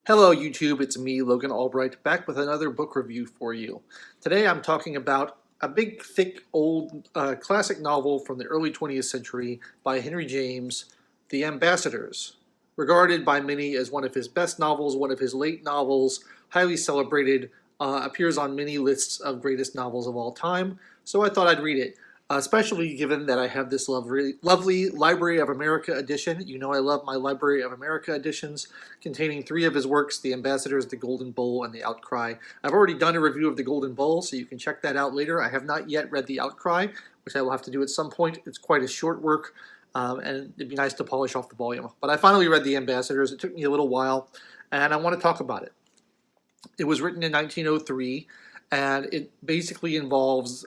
Hello YouTube, it's me, Logan Albright, back with another book review for you. Today I'm talking about a big, thick, old classic novel from the early 20th century by Henry James, The Ambassadors. Regarded by many as one of his best novels, one of his late novels, highly celebrated, appears on many lists of greatest novels of all time, so I thought I'd read it. Especially given that I have this lovely Library of America edition. You know I love my Library of America editions, containing three of his works, The Ambassadors, The Golden Bowl, and The Outcry. I've already done a review of The Golden Bowl, so you can check that out later. I have not yet read The Outcry, which I will have to do at some point. It's quite a short work, and it'd be nice to polish off the volume. But I finally read The Ambassadors. It took me a little while, and I want to talk about it. It was written in 1903, and it basically involves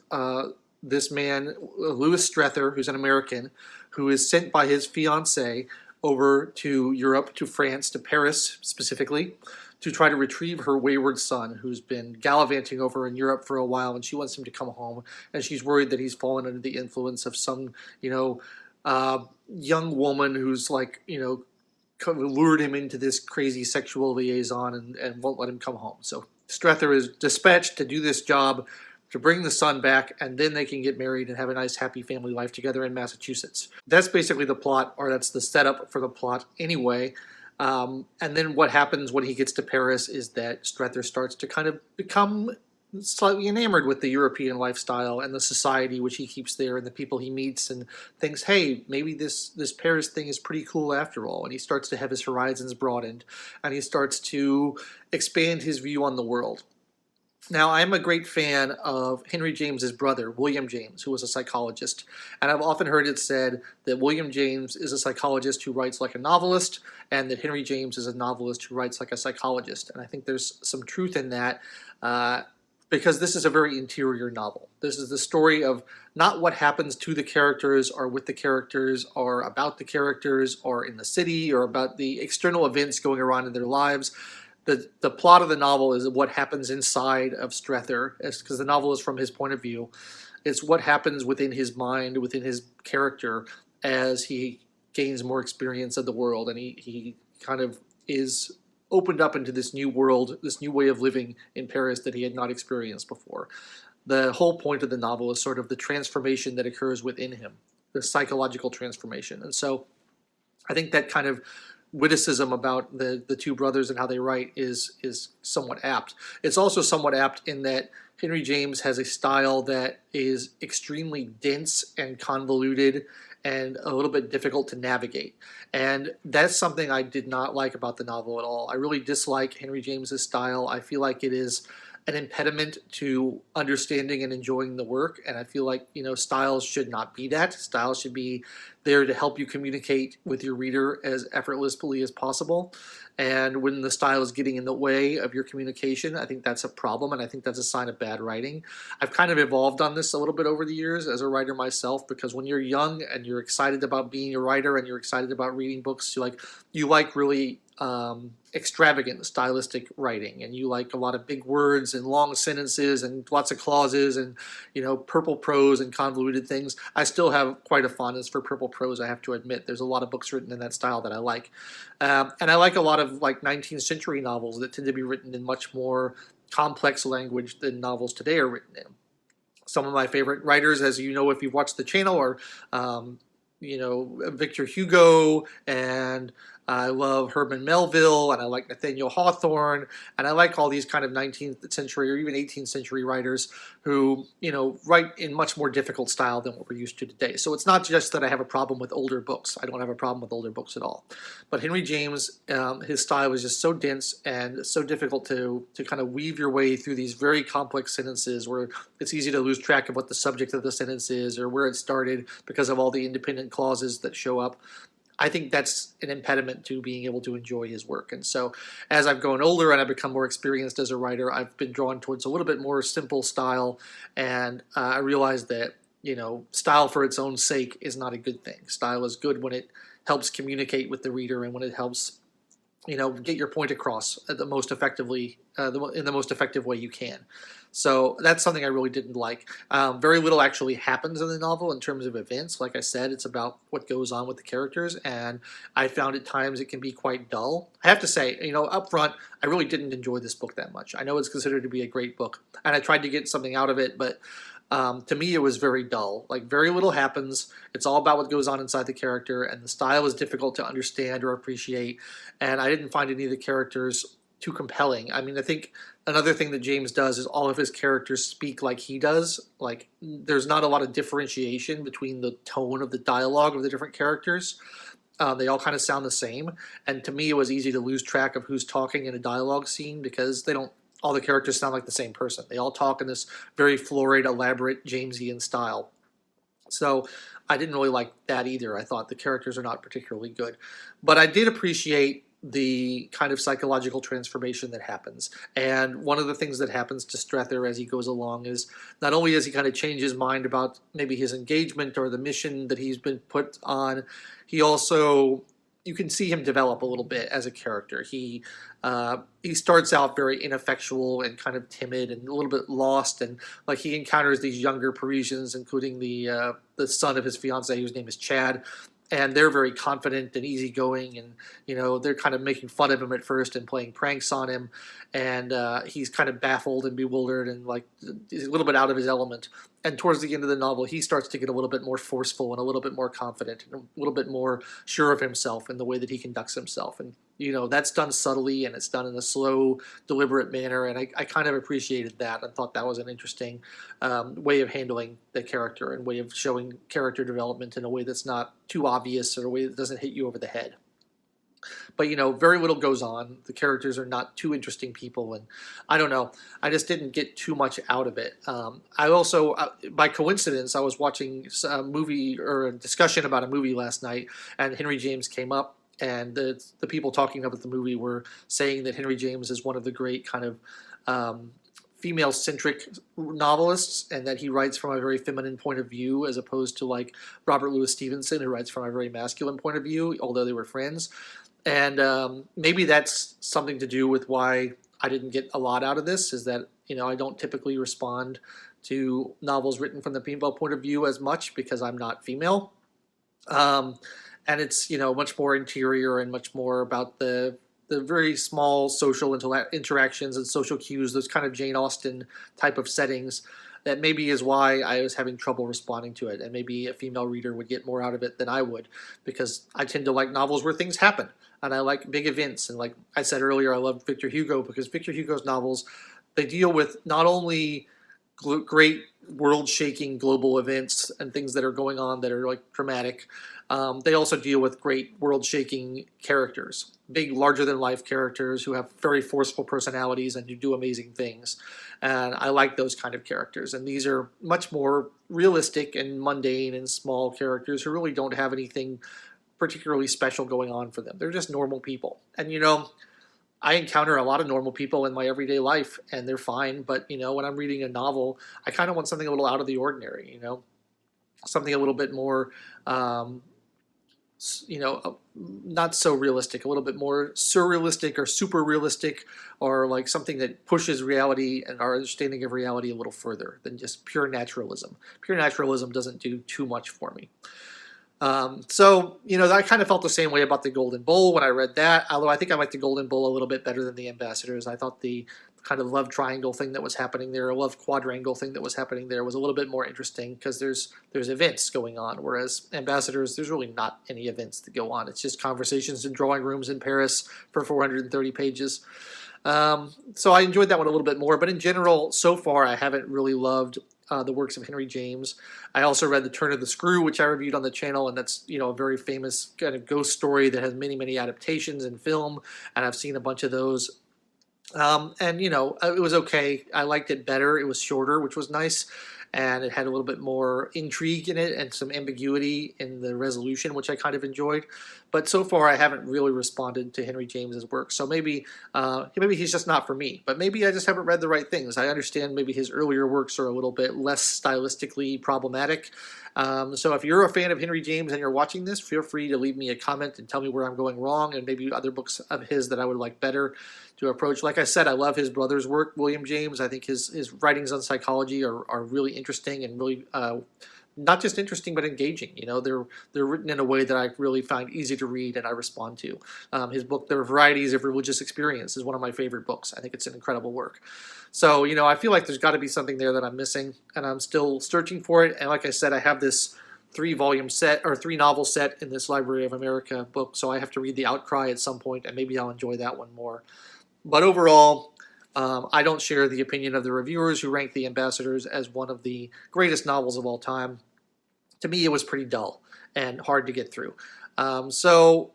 this man, Louis Strether, who's an American, who is sent by his fiancée over to Europe, to France, to Paris specifically, to try to retrieve her wayward son, who's been gallivanting over in Europe for a while, and she wants him to come home, and she's worried that he's fallen under the influence of some, young woman who's kind of lured him into this crazy sexual liaison and won't let him come home. So Strether is dispatched to do this job, to bring the son back, and then they can get married and have a nice happy family life together in Massachusetts. That's basically the plot, or that's the setup for the plot anyway. And then what happens when he gets to Paris is that Strether starts to kind of become slightly enamored with the European lifestyle and the society which he keeps there and the people he meets, and thinks, hey, maybe this Paris thing is pretty cool after all. And he starts to have his horizons broadened, and he starts to expand his view on the world. Now, I'm a great fan of Henry James's brother, William James, who was a psychologist. And I've often heard it said that William James is a psychologist who writes like a novelist, and that Henry James is a novelist who writes like a psychologist. And I think there's some truth in that, because this is a very interior novel. This is the story of not what happens to the characters or with the characters or about the characters or in the city or about the external events going around in their lives. The plot of the novel is what happens inside of Strether, because the novel is from his point of view. It's what happens within his mind, within his character, as he gains more experience of the world, and he kind of is opened up into this new world, this new way of living in Paris that he had not experienced before. The whole point of the novel is sort of the transformation that occurs within him, the psychological transformation. And so I think that kind of witticism about the two brothers and how they write is somewhat apt. It's also somewhat apt in that Henry James has a style that is extremely dense and convoluted and a little bit difficult to navigate. And that's something I did not like about the novel at all. I really dislike Henry James's style. I feel like it is an impediment to understanding and enjoying the work, and I feel like, styles should not be that. Styles should be there to help you communicate with your reader as effortlessly as possible, and when the style is getting in the way of your communication, I think that's a problem, and I think that's a sign of bad writing. I've kind of evolved on this a little bit over the years as a writer myself, because when you're young and you're excited about being a writer and you're excited about reading books, you like really extravagant stylistic writing, and you like a lot of big words and long sentences and lots of clauses and purple prose and convoluted things. I still have quite a fondness for purple prose, I have to admit. There's a lot of books written in that style that I like, and I like a lot of 19th century novels that tend to be written in much more complex language than novels today are written in. Some of my favorite writers, as you know if you've watched the channel, are Victor Hugo, and I love Herman Melville, and I like Nathaniel Hawthorne, and I like all these kind of 19th century or even 18th century writers who, write in much more difficult style than what we're used to today. So it's not just that I have a problem with older books. I don't have a problem with older books at all. But Henry James, his style is just so dense and so difficult to kind of weave your way through these very complex sentences where it's easy to lose track of what the subject of the sentence is or where it started because of all the independent clauses that show up. I think that's an impediment to being able to enjoy his work. And so as I've grown older and I've become more experienced as a writer, I've been drawn towards a little bit more simple style. And I realized that, style for its own sake is not a good thing. Style is good when it helps communicate with the reader and when it helps get your point across at the most effectively, in the most effective way you can. So that's something I really didn't like. Very little actually happens in the novel in terms of events. Like I said, it's about what goes on with the characters, and I found at times it can be quite dull. I have to say, up front, I really didn't enjoy this book that much. I know it's considered to be a great book, and I tried to get something out of it, but to me, it was very dull. Like, very little happens. It's all about what goes on inside the character, and the style is difficult to understand or appreciate. And I didn't find any of the characters too compelling. I mean, I think another thing that James does is all of his characters speak like he does. Like, there's not a lot of differentiation between the tone of the dialogue of the different characters. They all kind of sound the same. And to me, it was easy to lose track of who's talking in a dialogue scene because they don't all the characters sound like the same person. They all talk in this very florid, elaborate, Jamesian style. So I didn't really like that either. I thought the characters are not particularly good. But I did appreciate the kind of psychological transformation that happens. And one of the things that happens to Strether as he goes along is not only does he kind of change his mind about maybe his engagement or the mission that he's been put on, he also, you can see him develop a little bit as a character. He starts out very ineffectual and kind of timid and a little bit lost, and like he encounters these younger Parisians, including the son of his fiancée, whose name is Chad, and they're very confident and easygoing, and they're kind of making fun of him at first and playing pranks on him, and he's kind of baffled and bewildered and like he's a little bit out of his element. And towards the end of the novel, he starts to get a little bit more forceful and a little bit more confident and a little bit more sure of himself in the way that he conducts himself. And that's done subtly and it's done in a slow, deliberate manner. And I kind of appreciated that. I thought that was an interesting way of handling the character and way of showing character development in a way that's not too obvious or a way that doesn't hit you over the head. But, very little goes on. The characters are not too interesting people. And I don't know. I just didn't get too much out of it. I also, by coincidence, I was watching a movie or a discussion about a movie last night, and Henry James came up. And the people talking about the movie were saying that Henry James is one of the great kind of female-centric novelists, and that he writes from a very feminine point of view as opposed to like Robert Louis Stevenson, who writes from a very masculine point of view, although they were friends. And maybe that's something to do with why I didn't get a lot out of this, is that, I don't typically respond to novels written from the female point of view as much because I'm not female. And it's, much more interior and much more about the very small social interactions and social cues, those kind of Jane Austen type of settings. That maybe is why I was having trouble responding to it, and maybe a female reader would get more out of it than I would, because I tend to like novels where things happen, and I like big events, and like I said earlier, I love Victor Hugo because Victor Hugo's novels, they deal with not only great world-shaking global events and things that are going on that are like dramatic, they also deal with great world-shaking characters, big, larger-than-life characters who have very forceful personalities and who do amazing things. And I like those kind of characters. And these are much more realistic and mundane and small characters who really don't have anything particularly special going on for them. They're just normal people. And, I encounter a lot of normal people in my everyday life, and they're fine. But, when I'm reading a novel, I kind of want something a little out of the ordinary, something a little bit more, not so realistic, a little bit more surrealistic or super realistic, or like something that pushes reality and our understanding of reality a little further than just pure naturalism. Pure naturalism doesn't do too much for me. So, I kind of felt the same way about the Golden Bowl when I read that, although I think I liked the Golden Bowl a little bit better than the Ambassadors. I thought the kind of love triangle thing that was happening there, a love quadrangle thing that was happening there was a little bit more interesting because there's events going on, whereas Ambassadors, there's really not any events that go on. It's just conversations in drawing rooms in Paris for 430 pages. So I enjoyed that one a little bit more, but in general, so far, I haven't really loved the works of Henry James. I also read The Turn of the Screw, which I reviewed on the channel, and that's a very famous kind of ghost story that has many, many adaptations in film, and I've seen a bunch of those. And it was okay. I liked it better. It was shorter, which was nice. and it had a little bit more intrigue in it and some ambiguity in the resolution, which I kind of enjoyed. But so far, I haven't really responded to Henry James's work. So maybe he's just not for me. But maybe I just haven't read the right things. I understand maybe his earlier works are a little bit less stylistically problematic. So if you're a fan of Henry James and you're watching this, feel free to leave me a comment and tell me where I'm going wrong, and maybe other books of his that I would like better to approach. Like I said, I love his brother's work, William James. I think his writings on psychology are really interesting and really not just interesting but engaging. You know, they're written in a way that I really find easy to read and I respond to. His book, The Varieties of Religious Experience, is one of my favorite books. I think it's an incredible work. So, you know, I feel like there's got to be something there that I'm missing, and I'm still searching for it. And like I said, I have this 3-volume set or 3-novel set in this Library of America book, so I have to read The Outcry at some point, and maybe I'll enjoy that one more. But overall, I don't share the opinion of the reviewers who rank The Ambassadors as one of the greatest novels of all time. To me, it was pretty dull and hard to get through. So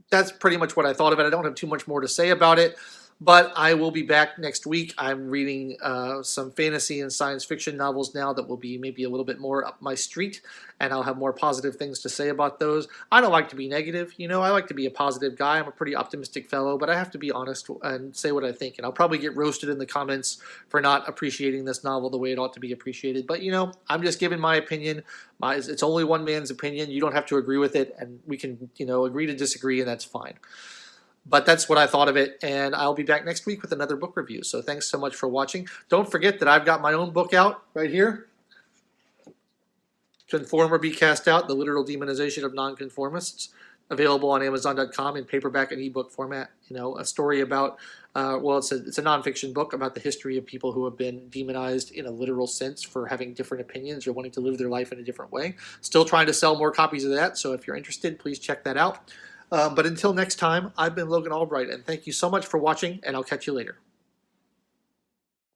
that's pretty much what I thought of it. I don't have too much more to say about it, but I will be back next week. I'm reading some fantasy and science fiction novels now that will be maybe a little bit more up my street, and I'll have more positive things to say about those. I don't like to be negative. You know, I like to be a positive guy. I'm a pretty optimistic fellow, but I have to be honest and say what I think. And I'll probably get roasted in the comments for not appreciating this novel the way it ought to be appreciated. But, you know, I'm just giving my opinion. It's only one man's opinion. You don't have to agree with it, and we can, you know, agree to disagree, and that's fine. But that's what I thought of it, and I'll be back next week with another book review. So thanks so much for watching. Don't forget that I've got my own book out right here, Conform or Be Cast Out, The Literal Demonization of Nonconformists, available on Amazon.com in paperback and ebook format. You know, a story about, well, it's a nonfiction book about the history of people who have been demonized in a literal sense for having different opinions or wanting to live their life in a different way. Still trying to sell more copies of that, so if you're interested, please check that out. But until next time, I've been Logan Albright, and thank you so much for watching, and I'll catch you later.